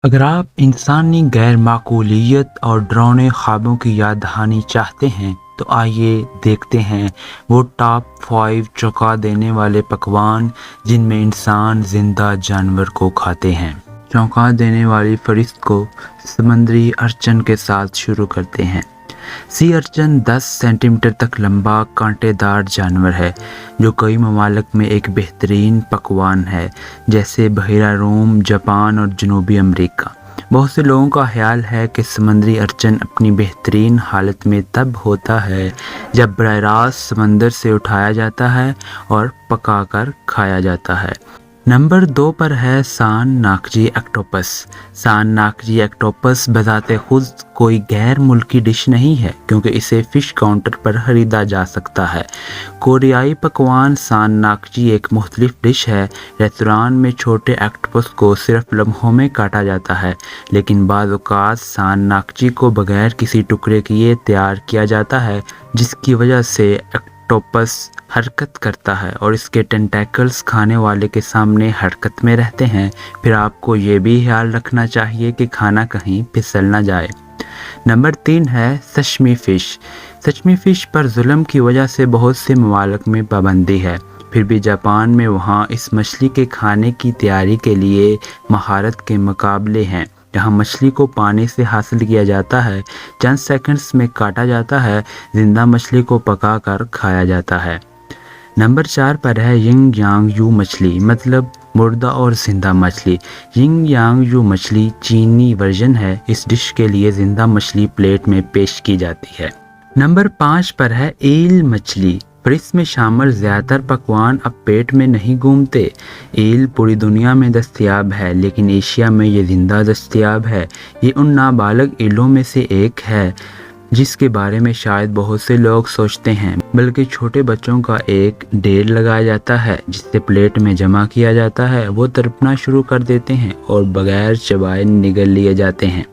अगर आप इंसानी गैर माकूलियत और डरावने ख्वाबों की याद दहानी चाहते हैं तो आइए देखते हैं वो टॉप 5 चौंका देने वाले पकवान जिनमें इंसान जिंदा जानवर को खाते हैं। चौंका देने वाली फहरिस्त को समुद्री अर्चन के साथ शुरू करते हैं। सी अर्चन 10 सेंटीमीटर तक लंबा कांटेदार जानवर है जो कई ममालिक में एक बेहतरीन पकवान है, जैसे बहिरा रोम, जापान और जनूबी अमेरिका। बहुत से लोगों का ख्याल है कि समुद्री अर्चन अपनी बेहतरीन हालत में तब होता है जब बराह रास्त समंदर से उठाया जाता है और पकाकर खाया जाता है। नंबर 2 पर है सान नाकजी एक्टोपस। सान नाकजी एक्टोपस बजाते खुद कोई गैर मुल्की डिश नहीं है क्योंकि इसे फ़िश काउंटर पर खरीदा जा सकता है। कोरियाई पकवान सान नाकजी एक मुख्तलिफ डिश है। रेस्तरान में छोटे एक्टोपस को सिर्फ लम्हों में काटा जाता है, लेकिन बाज़ औक़ात सान नाकजी को बगैर किसी टुकड़े किए तैयार किया जाता है, जिसकी वजह से एक्टोपस हरकत करता है और इसके टेंटेकल्स खाने वाले के सामने हरकत में रहते हैं। फिर आपको ये भी ख्याल रखना चाहिए कि खाना कहीं फिसल ना जाए। नंबर 3 है सशमी फ़िश। सशमी फ़िश पर जुल्म की वजह से बहुत से ममालिक में पाबंदी है, फिर भी जापान में वहाँ इस मछली के खाने की तैयारी के लिए महारत के मुकाबले हैं। यहाँ मछली को पानी से हासिल किया जाता है, चंद सेकंड्स में काटा जाता है, जिंदा मछली को पकाकर खाया जाता है। नंबर 4 पर है यिंग यांग यू मछली, मतलब मुर्दा और जिंदा मछली। यिंग यांग यू मछली चीनी वर्जन है। इस डिश के लिए जिंदा मछली प्लेट में पेश की जाती है। नंबर 5 पर है ईल मछली। पर इसमें शामिल ज़्यादातर पकवान अब पेट में नहीं घूमते। ईल पूरी दुनिया में दस्तयाब है, लेकिन एशिया में ये ज़िंदा दस्तयाब है। ये उन नाबालिग ईलों में से एक है जिसके बारे में शायद बहुत से लोग सोचते हैं, बल्कि छोटे बच्चों का एक ढेर लगाया जाता है जिससे प्लेट में जमा किया जाता है। वो तड़पना शुरू कर देते हैं और बगैर चबाए निगल लिए जाते हैं।